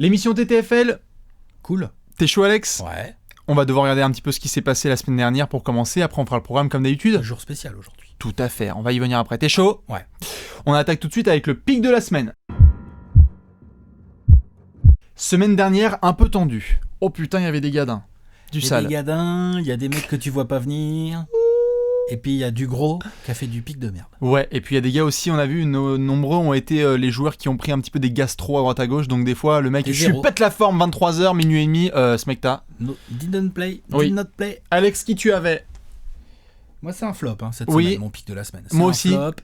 L'émission TTFL, Cool. t'es chaud Alex ? Ouais. On va devoir regarder un petit peu ce qui s'est passé la semaine dernière pour commencer, après on fera le programme comme d'habitude. Un jour spécial aujourd'hui. Tout à fait, on va y venir après. T'es chaud ? Ouais. On attaque tout de suite avec le pic de la semaine. Semaine dernière, un peu tendue. Oh putain, il y avait des gadins. Du Il y a sale. des gadins, il y a des mecs que tu vois pas venir. Et puis il y a du gros qui a fait du pic de merde. Ouais, et puis il y a des gars aussi, on a vu, nombreux ont été les joueurs qui ont pris un petit peu des gastro à droite à gauche, donc des fois le mec, Et je zéro. pète la forme, 23h, minuit et demi, smecta. No, didn't play, Oui. did not play. Alex, qui tu avais ? Moi c'est un flop cette Oui. semaine, mon pic de la semaine. C'est Moi un aussi. flop,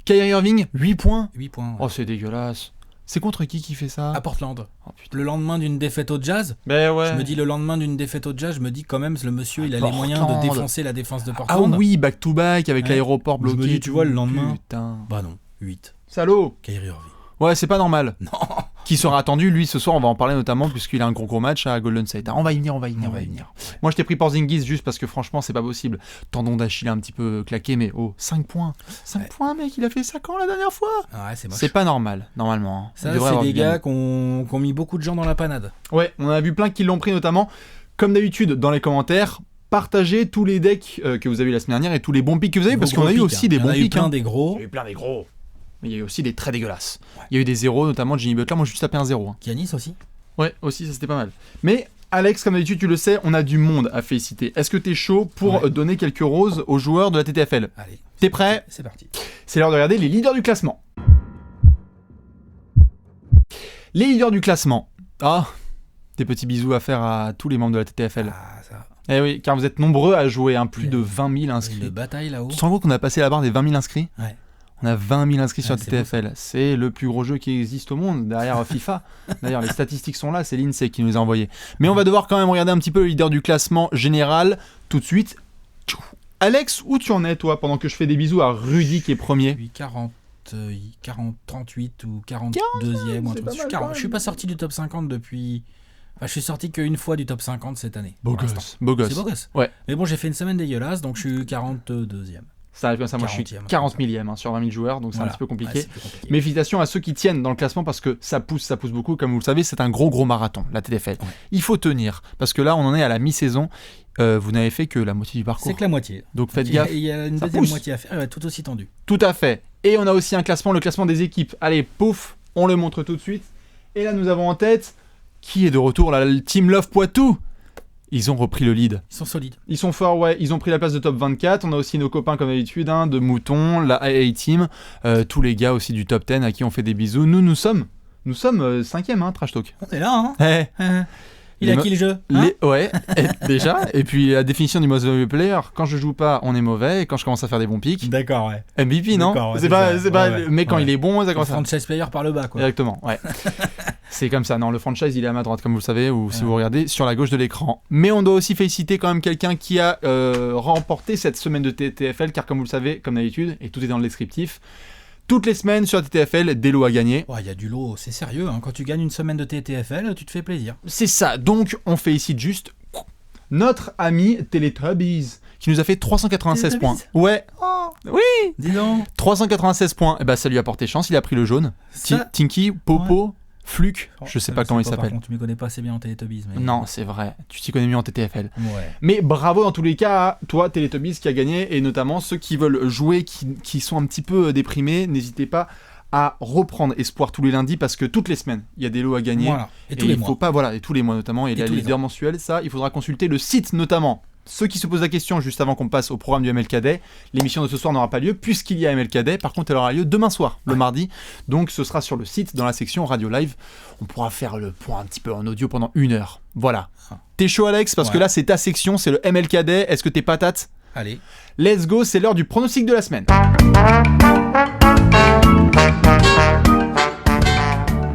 Kyrie Irving, 8 points. 8 points. Ouais. Oh, c'est dégueulasse. C'est contre qui fait ça ? À Portland. Oh putain. Le lendemain d'une défaite au Jazz, Ben ouais. je me dis le lendemain d'une défaite au Jazz, je me dis quand même le monsieur il a les Portland. moyens de défoncer la défense de Ah Portland. oui, back to back avec Ouais. l'aéroport Je me bloqué. dis, tu vois, le lendemain. Putain. Bah non, 8. Salaud. Kyrie Irving. Ouais, c'est pas normal. Non. Qui sera attendu, lui, ce soir, on va en parler notamment, puisqu'il a un gros match à Golden State. Ah, on va y venir. Ouais. Moi, je t'ai pris Porzingis juste parce que franchement, c'est pas possible. Tendon d'Achille un petit peu claqué, mais oh, 5 points. 5 Ouais. points, mec, il a fait ça quand la dernière fois ? Ouais, c'est moche. C'est pas normal, normalement. Il Ça, devrait c'est avoir des du bien. gars qui ont mis beaucoup de gens dans la panade. Ouais, on a vu plein qui l'ont pris, notamment, comme d'habitude, dans les commentaires. Partagez tous les decks que vous avez eu la semaine dernière et tous les bons pics que vous avez, parce Gros qu'on a eu pics, aussi hein. des Il y en bons a eu pics. plein hein. des gros. Il y a eu plein des gros. Mais il y a eu aussi des très dégueulasses. Ouais. Il y a eu des zéros, notamment de Jimmy Butler. Moi, je suis juste tapé un 0. Giannis aussi. Ouais, aussi, ça c'était pas mal. Mais Alex, comme d'habitude, tu le sais, on a du monde à féliciter. Est-ce que t'es chaud pour Ouais. donner quelques roses aux joueurs de la TTFL ? Allez. T'es prêt ? C'est parti. C'est l'heure de regarder les leaders du classement. Les leaders du classement. Ah, des petits bisous à faire à tous les membres de la TTFL. Ah, ça. Eh oui, car vous êtes nombreux à jouer, hein, plus de 20 000 Une inscrits. bataille là-haut. Tu te rends compte qu'on a passé la barre des 20 000 inscrits ? Ouais. On a 20 000 inscrits sur Ouais, la c'est beau, TTFL. C'est le plus gros jeu qui existe au monde, derrière FIFA. D'ailleurs, les statistiques sont là, c'est l'INSEE qui nous a envoyé. Mais on va devoir quand même regarder un petit peu le leader du classement général tout de suite. Alex, où tu en es, toi, pendant que je fais des bisous à Rudy qui est premier ? Puis 38 ou 42e. c'est pas mal, quand même. Je suis pas sorti du top 50 depuis... Enfin, je suis sorti qu'une fois du top 50 cette année. Beau pour l'instant. gosse, beau gosse. C'est beau gosse. Ouais. Mais bon, j'ai fait une semaine dégueulasse, donc je suis 42e. Ça arrive comme ça, moi je suis 40e, 40 millième hein, sur 20 000 joueurs, donc c'est un Voilà. petit peu compliqué. Ouais, c'est plus compliqué. Mais félicitations à ceux qui tiennent dans le classement parce que ça pousse beaucoup. Comme vous le savez, c'est un gros marathon, la TTFL. Ouais. Il faut tenir parce que là, on en est à la mi-saison. Vous n'avez fait que la moitié du parcours. C'est que la moitié. Donc faites Il y a- gaffe. Il y a une Ça deuxième pousse. moitié à faire, ouais, tout aussi tendu. Tout à fait. Et on a aussi un classement, le classement des équipes. Allez, pouf, on le montre tout de suite. Et là, nous avons en tête qui est de retour là, le Team Love Poitou. Ils ont repris le lead. Ils sont solides. Ils sont forts, ouais. Ils ont pris la place de top 24. On a aussi nos copains, comme d'habitude, hein, de Mouton, la AA Team, tous les gars aussi du top 10 à qui on fait des bisous. Nous sommes 5e, hein, Trash Talk. On est là, hein. Eh, Il Les a me- qui le jeu hein ouais, déjà. Et puis la définition du most valuable player, quand je joue pas, on est mauvais. Et quand je commence à faire des bons pics, D'accord, ouais. MVP, non D'accord, ouais, c'est pas, ça. Ouais. mais quand Ouais. il est bon, ça commence à... Franchise player par le bas, quoi. Exactement, ouais. C'est comme ça. Non, le franchise, il est à ma droite, comme vous le savez, ou si Ouais. vous regardez sur la gauche de l'écran. Mais on doit aussi féliciter quand même quelqu'un qui a remporté cette semaine de TTFL, car comme vous le savez, comme d'habitude, et tout est dans le descriptif, toutes les semaines sur la TTFL, des lots à gagner. Ouais, il y a du lot, c'est sérieux. Hein. Quand tu gagnes une semaine de TTFL, tu te fais plaisir. C'est ça. Donc, on félicite juste notre ami Teletubbies, qui nous a fait 396 points. Teletubbies Ouais. Oui. Dis donc. 396 points. Et bah, ça lui a porté chance. Il a pris le jaune. Ça- Tinky, Popo, Fluke. Je sais pas Je comment il Par s'appelle. contre, tu m'y connais pas assez bien en Teletubbies. Mais... Non, c'est vrai. Tu t'y connais mieux en TTFL. Ouais. Mais bravo dans tous les cas à toi, Teletubbies, qui a gagné, et notamment ceux qui veulent jouer, qui sont un petit peu déprimés, n'hésitez pas à reprendre espoir tous les lundis, parce que toutes les semaines, il y a des lots à gagner. Voilà. Et tous Et les il mois. faut pas, voilà, et tous les mois notamment, et, Et la tous les leader ans. mensuel, ça, il faudra consulter le site notamment. Ceux qui se posent la question juste avant qu'on passe au programme du MLKD, l'émission de ce soir n'aura pas lieu puisqu'il y a MLKD. Par contre, elle aura lieu demain soir, le mardi. Donc, ce sera sur le site, dans la section Radio Live. On pourra faire le point un petit peu en audio pendant 1 heure. Voilà. T'es chaud, Alex? Parce que Ouais. là, c'est ta section, c'est le MLKD. Est-ce que t'es patate? Allez. Let's go, c'est l'heure du pronostic de la semaine.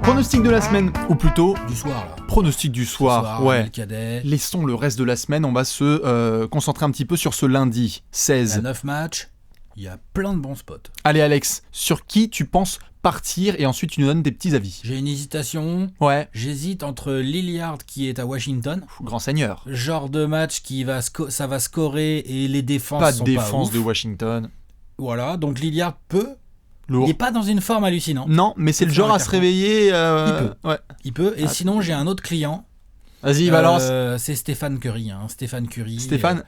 Pronostic de la semaine, ou plutôt Du soir, là. pronostic du soir. Ouais. Le cadet. Laissons le reste de la semaine, on va se concentrer un petit peu sur ce lundi Il y 16. a 9 matchs. Il y a plein de bons spots. Allez Alex, sur qui tu penses partir et ensuite tu nous donnes des petits avis. J'ai une hésitation. Ouais, J'hésite entre Lillard qui est à Washington. grand seigneur. Genre de match qui va ça va scorer et les défenses Pas de sont défense pas de ouf. Washington. Voilà, donc Lillard peut Lourd. Il est pas dans une forme hallucinante. Non, mais c'est le genre à se réveiller. Ouais. Il peut. Et sinon, j'ai un autre client. Vas-y, balance. C'est Stéphane Curry. Stéphane Curry. Stéphane.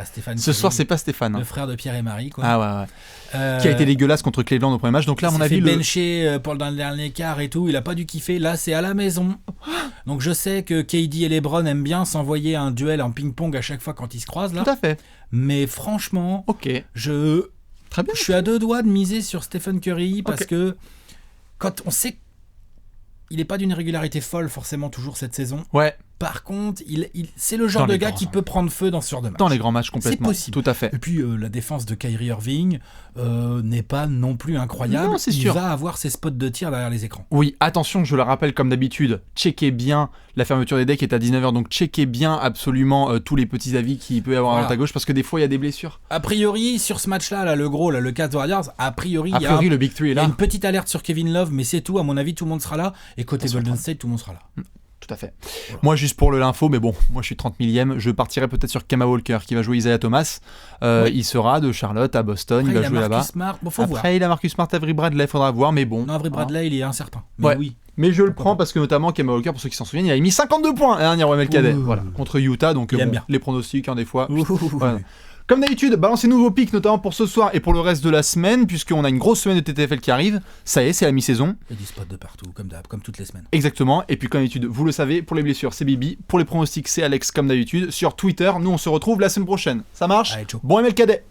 Stéphane. Ce Curry, soir, c'est pas Stéphane. le frère de Pierre et Marie, quoi. Ah ouais. Qui a été dégueulasse contre Cleveland au premier match. Donc là, à mon avis, il s'est fait bencher pour le dernier quart et tout. Il a pas dû kiffer. Là, c'est à la maison. Donc je sais que KD et LeBron aiment bien s'envoyer un duel en ping-pong à chaque fois quand ils se croisent là. Tout à fait. Mais franchement, Très bien. Je suis à 2 doigts de miser sur Stephen Curry parce que quand on sait qu'il n'est pas d'une régularité folle forcément toujours cette saison. Ouais. Par contre, c'est le genre de gars qui peut prendre feu dans ce genre de match. Dans les grands matchs, complètement. C'est possible. Tout à fait. Et puis, la défense de Kyrie Irving n'est pas non plus incroyable. Non, c'est Il sûr. va avoir ses spots de tir derrière les écrans. Oui, attention, je le rappelle comme d'habitude, checkez bien la fermeture des decks est à 19h, donc checkez bien absolument tous les petits avis qu'il peut y avoir à droite à gauche, parce que des fois, il y a des blessures. A priori, sur ce match-là, là, le gros, là, le Cavs Warriors, a priori, le Big Three est il y a là. une petite alerte sur Kevin Love, mais c'est tout. À mon avis, tout le monde sera là. Et côté Golden State, tout le monde sera là. Tout à fait. Voilà. Moi, juste pour l'info, mais bon, moi je suis 30 millième, je partirai peut-être sur Kemba Walker qui va jouer Isaiah Thomas. Oui. Il sera de Charlotte à Boston, Après, il va jouer là-bas. Smart. Bon, faut voir. Après, il a Marcus Smart, Avery Bradley, faudra voir, mais bon. Non, Avery Bradley, il est incertain. Mais Ouais. oui. Mais je le prends parce que notamment Kemba Walker, pour ceux qui s'en souviennent, il a mis 52 points l'année dernière au ML Cadet. Voilà, contre Utah, donc Il aime bien. les pronostics, des fois. Voilà. Comme d'habitude, balancez-nous vos pics, notamment pour ce soir et pour le reste de la semaine, puisqu'on a une grosse semaine de TTFL qui arrive. Ça y est, c'est la mi-saison. Il y a du spot de partout, comme d'hab, comme toutes les semaines. Exactement. Et puis, comme d'habitude, vous le savez, pour les blessures, c'est Bibi. Pour les pronostics, c'est Alex, comme d'habitude. Sur Twitter, nous, on se retrouve la semaine prochaine. Ça marche ? Allez, ciao. Bon ML Cadet.